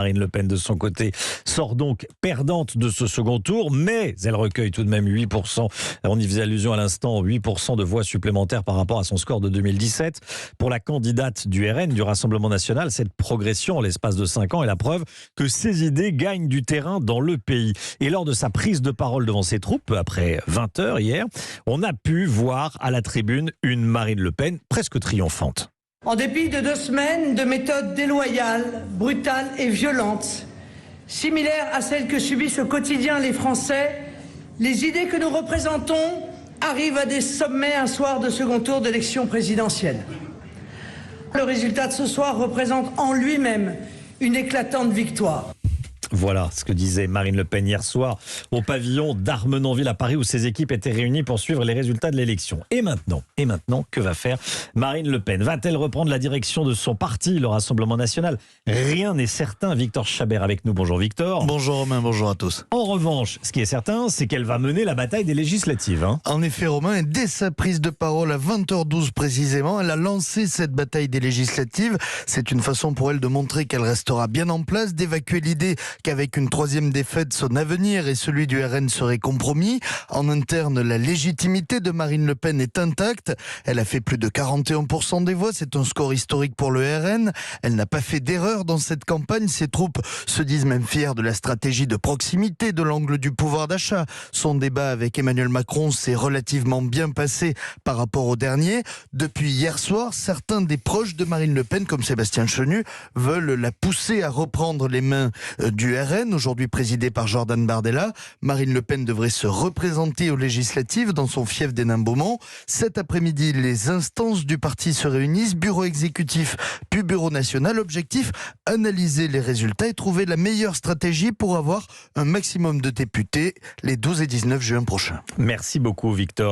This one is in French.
Marine Le Pen, de son côté, sort donc perdante de ce second tour, mais elle recueille tout de même 8%. On y faisait allusion à l'instant, 8% de voix supplémentaires par rapport à son score de 2017. Pour la candidate du RN, du Rassemblement national, cette progression en l'espace de 5 ans est la preuve que ses idées gagnent du terrain dans le pays. Et lors de sa prise de parole devant ses troupes, après 20 heures hier, on a pu voir à la tribune une Marine Le Pen presque triomphante. En dépit de 2 semaines de méthodes déloyales, brutales et violentes, similaires à celles que subissent au quotidien les Français, les idées que nous représentons arrivent à des sommets un soir de second tour d'élection présidentielle. Le résultat de ce soir représente en lui-même une éclatante victoire. Voilà ce que disait Marine Le Pen hier soir au pavillon d'Armenonville à Paris où ses équipes étaient réunies pour suivre les résultats de l'élection. Et maintenant, que va faire Marine Le Pen? Va-t-elle reprendre la direction de son parti, le Rassemblement national? Rien n'est certain. Victor Chabert avec nous. Bonjour Victor. Bonjour Romain, bonjour à tous. En revanche, ce qui est certain, c'est qu'elle va mener la bataille des législatives. En effet Romain, et dès sa prise de parole à 20h12 précisément, elle a lancé cette bataille des législatives. C'est une façon pour elle de montrer qu'elle restera bien en place, d'évacuer l'idée qu'avec une troisième défaite, son avenir et celui du RN seraient compromis. En interne, la légitimité de Marine Le Pen est intacte. Elle a fait plus de 41% des voix. C'est un score historique pour le RN. Elle n'a pas fait d'erreur dans cette campagne. Ses troupes se disent même fiers de la stratégie de proximité, de l'angle du pouvoir d'achat. Son débat avec Emmanuel Macron s'est relativement bien passé par rapport au dernier. Depuis hier soir, certains des proches de Marine Le Pen, comme Sébastien Chenu, veulent la pousser à reprendre les mains du RN, aujourd'hui présidé par Jordan Bardella. Marine Le Pen devrait se représenter aux législatives dans son fief d'Hénin-Beaumont. Cet après-midi, les instances du parti se réunissent, bureau exécutif puis bureau national. Objectif, analyser les résultats et trouver la meilleure stratégie pour avoir un maximum de députés les 12 et 19 juin prochains. Merci beaucoup Victor.